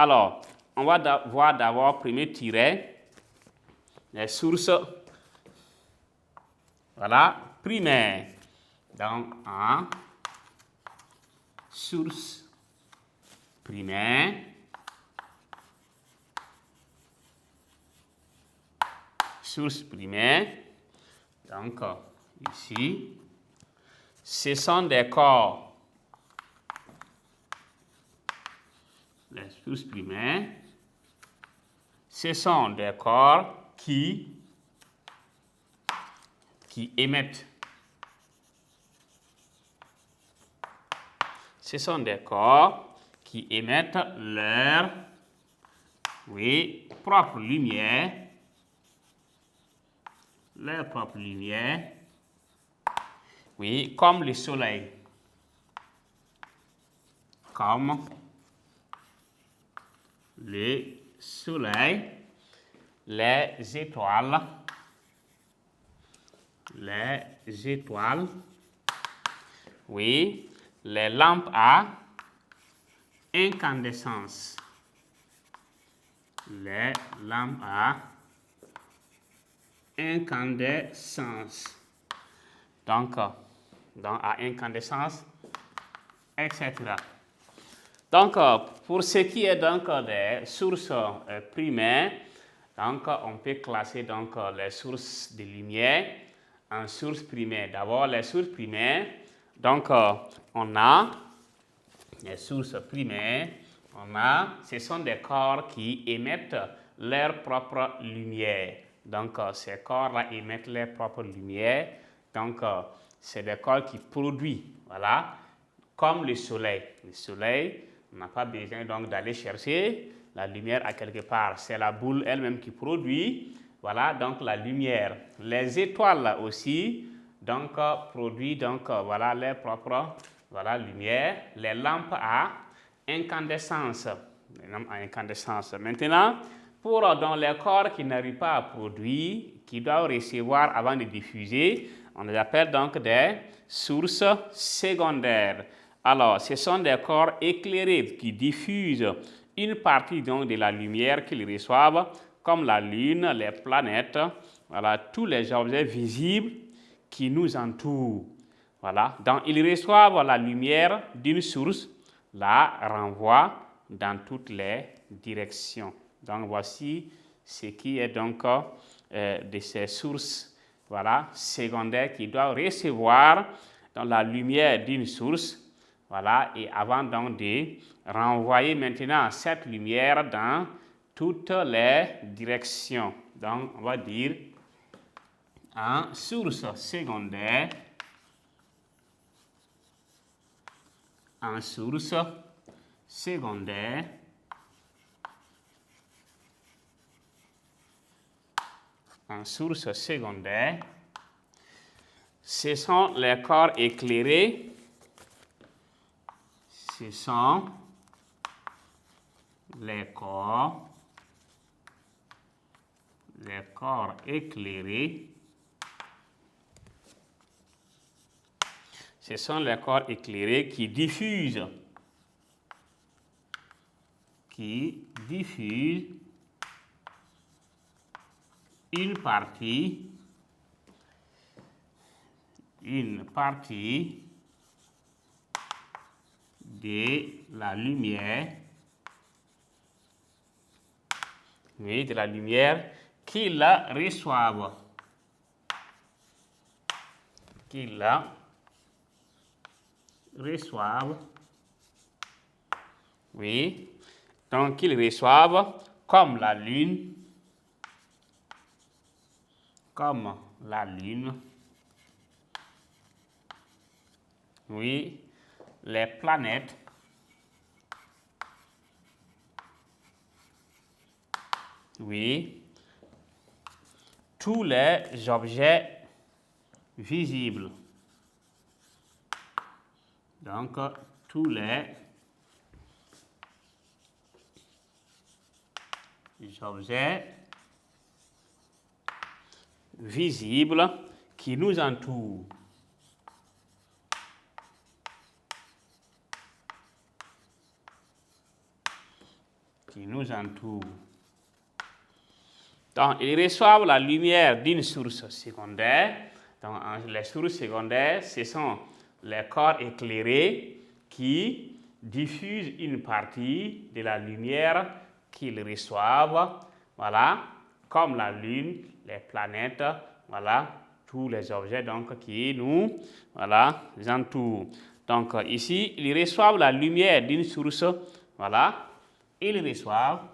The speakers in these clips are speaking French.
Alors, on va voir d'abord, premier tiret, les sources, voilà, primaires. Donc, source primaire, source primaire, donc ici, ce sont des corps, les sources primaires, ce sont des corps qui émettent. Ce sont des corps qui émettent leur propre lumière, comme le soleil, les étoiles, les lampes à incandescence, donc à incandescence, etc. Donc, pour ce qui est donc des sources primaires, donc on peut classer donc les sources de lumière en sources primaires. D'abord, les sources primaires, donc on a les sources primaires, ce sont des corps qui émettent leur propre lumière. Donc, ces corps-là émettent leur propre lumière. Donc, c'est des corps qui produisent, voilà, comme le soleil. Le soleil, on n'a pas besoin donc d'aller chercher la lumière à quelque part. C'est la boule elle-même qui produit, voilà, donc la lumière. Les étoiles aussi, donc, produisent donc, voilà, leur propre, voilà, lumière. Les lampes à incandescence. Maintenant, pour dans les corps qui n'arrivent pas à produire, qui doivent recevoir avant de diffuser, on les appelle donc des sources secondaires. Alors, ce sont des corps éclairés qui diffusent une partie donc de la lumière qu'ils reçoivent, comme la Lune, les planètes, voilà, tous les objets visibles qui nous entourent. Voilà, donc ils reçoivent la lumière d'une source, la renvoient dans toutes les directions. Donc voici ce qui est donc de ces sources, voilà, secondaires qui doivent recevoir dans la lumière d'une source, voilà, et avant donc de renvoyer maintenant cette lumière dans toutes les directions. Donc on va dire en source secondaire, en source secondaire, ce sont les corps éclairés, ce sont les corps éclairés, ce sont les corps éclairés qui diffusent une partie de la lumière, de la lumière qu'ils reçoivent. Donc qu'ils reçoivent comme la Lune, les planètes, tous les objets visibles. Donc, tous les objets visibles qui nous entourent. qui nous entoure. Donc, ils reçoivent la lumière d'une source secondaire. Donc, les sources secondaires, ce sont les corps éclairés qui diffusent une partie de la lumière qu'ils reçoivent, voilà, comme la Lune, les planètes, voilà, tous les objets donc, qui nous entourent. Donc, ici, ils reçoivent la lumière d'une source, voilà, ils reçoivent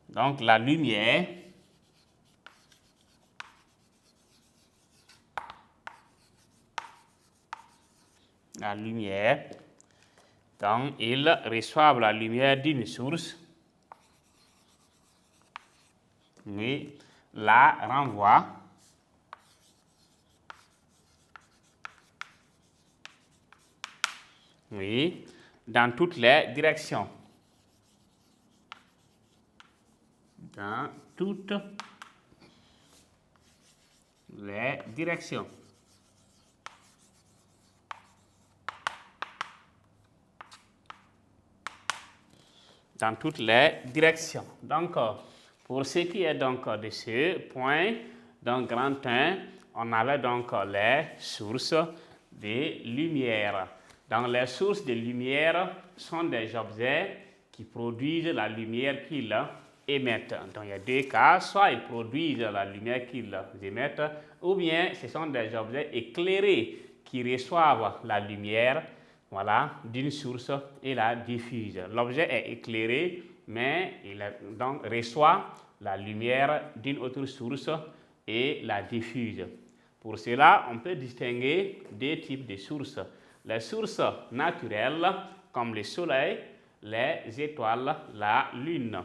donc la lumière donc ils reçoivent la lumière d'une source, mais la renvoient dans toutes les directions. Dans toutes les directions. Dans toutes les directions. Donc, pour ce qui est donc de ce point, donc grand 1, on avait donc les sources de lumière. Donc, les sources de lumière sont des objets qui produisent la lumière qu'ils émettent. Donc, il y a deux cas, soit ils produisent la lumière qu'ils émettent, ou bien ce sont des objets éclairés qui reçoivent la lumière, voilà, d'une source et la diffusent. L'objet est éclairé, mais il donc reçoit la lumière d'une autre source et la diffuse. Pour cela, on peut distinguer deux types de sources. Les sources naturelles, comme le soleil, les étoiles, la lune.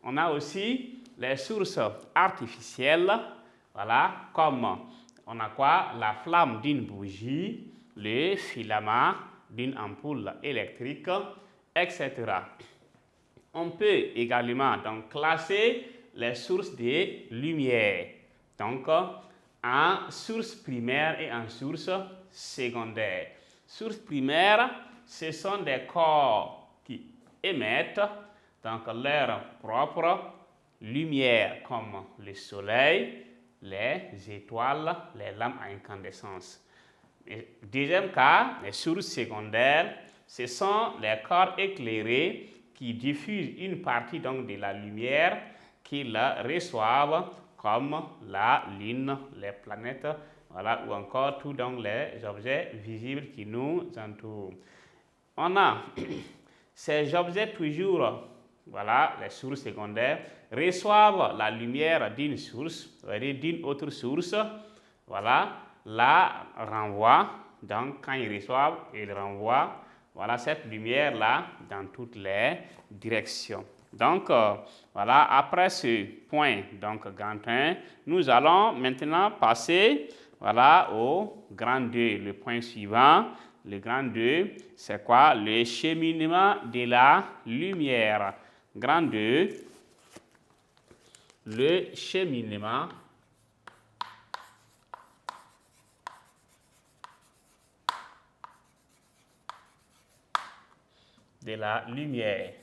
On a aussi les sources artificielles, voilà, comme on a quoi? La flamme d'une bougie, le filament d'une ampoule électrique, etc. On peut également donc classer les sources de lumière, donc en source primaire et en source secondaire. Sources primaires, ce sont des corps qui émettent donc leur propre lumière, comme le soleil, les étoiles, les lampes à incandescence. Deuxième cas, les sources secondaires, ce sont les corps éclairés qui diffusent une partie donc de la lumière qu'ils reçoivent, comme la lune, les planètes, voilà, ou encore tous donc les objets visibles qui nous entourent. On a ces objets toujours, voilà, les sources secondaires, reçoivent la lumière d'une source, d'une autre source, voilà, la renvoient, donc quand ils reçoivent, ils renvoient, voilà, cette lumière-là dans toutes les directions. Donc, voilà, après ce point, donc grand 1, nous allons maintenant passer, voilà, au grand 2, le point suivant. Le grand 2, c'est quoi? Le cheminement de la lumière. Grand 2, le cheminement de la lumière.